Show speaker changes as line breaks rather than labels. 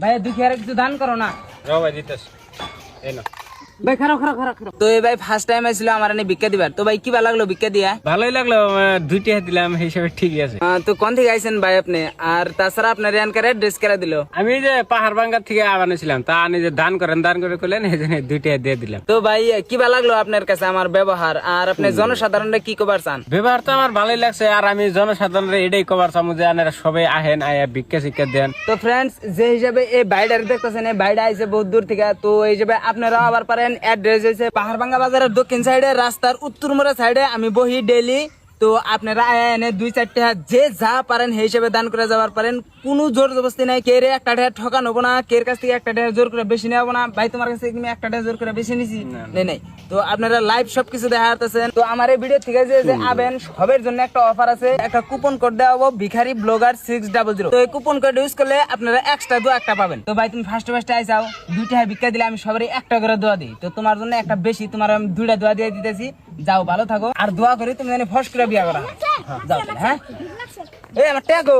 ভাই দুঃখী আর কিছু দান করো না।
ভাই দিতেছ
ভাই খারাপ খারাপ খারাপ খারাপ। তো এই ভাই ফার্স্ট টাইম আসছিল আমার এনে ভিক্ষা দিবার। তো ভাই কি ভালো লাগলো ভিক্ষা দিয়া?
ভালোই লাগলো, 2টি দিলাম হিসাবে ঠিকই আছে।
তো কোন থেকে আইছেন ভাই আপনি? আর তাছাড়া আপনার এনকারে ড্রেস কেরা দিল?
আমি যে পাহাড় ভাঙ্গার থেকে আনাছিলাম, তা আনি যে দান করে করলেন, এই জন্য 2টি দিয়ে দিলাম।
তো ভাই কি ভালো লাগলো আপনার কাছে আমার ব্যবহার? আর আপনি জনসাধারণরা কি কবার চান?
ব্যবহার তো আমার ভালোই লাগছে, আর আমি জনসাধারণের এটাই কবার চামু যে আপনারা সবাই আহেন, আয়া ভিক্ষা শিক্ষা দেন।
তো ফ্রেন্ডস, যে হিসাবে এই বাইডার দেখতেছেন, এই বাইডা আইছে বহুত দূর থেকে। তো এই হিসাবে আপনারা আবার পারেন। অ্যাড্রেস হয়েছে পাহাড়ভাঙ্গা বাজারের দক্ষিণ সাইডে, রাস্তার উত্তর মোড়া সাইডে আমি বহি ডেইলি। তো আপনারা এনে 2-4 হাত যে যা পারেন সেই হিসেবে দান করে যাবার পারেন। কোনো জোর জবস্তি নাই, কে রে একটা টাকা ঠকা নেবো না, কের কাছ থেকে একটা টাকা জোর করে বেশি নেবো না। ভাই তোমার কাছ থেকে তুমি একটা টাকা জোর করে বেশি নিছি নাই। তো আপনারা লাইভ সবকিছু দেখা যাচ্ছেন। তো আমার এই ভিডিও থেকে যে আবেন সবের জন্য একটা অফার আছে, একটা কুপন কোড দেওয়া হবো, ভিখারি ব্লগার 600। তো এই কুপন কোড ইউজ করলে আপনারা এক্সট্রা 2 একটা পাবেন। তো ভাই তুমি ফার্স্টে আইসাও, 2 টাকা ভিক্ষা দিলে আমি সবারই একটা করে দোয়া দিই। তো তোমার জন্য একটা বেশি, তোমার আমি 2টা দোয়া দিয়ে দিতেছি। যাও ভালো থাকো, আর দোয়া করি তুমি জানি ফস করে বিয়া করা। যাও হ্যাঁ, এই আমার ট্যাগো।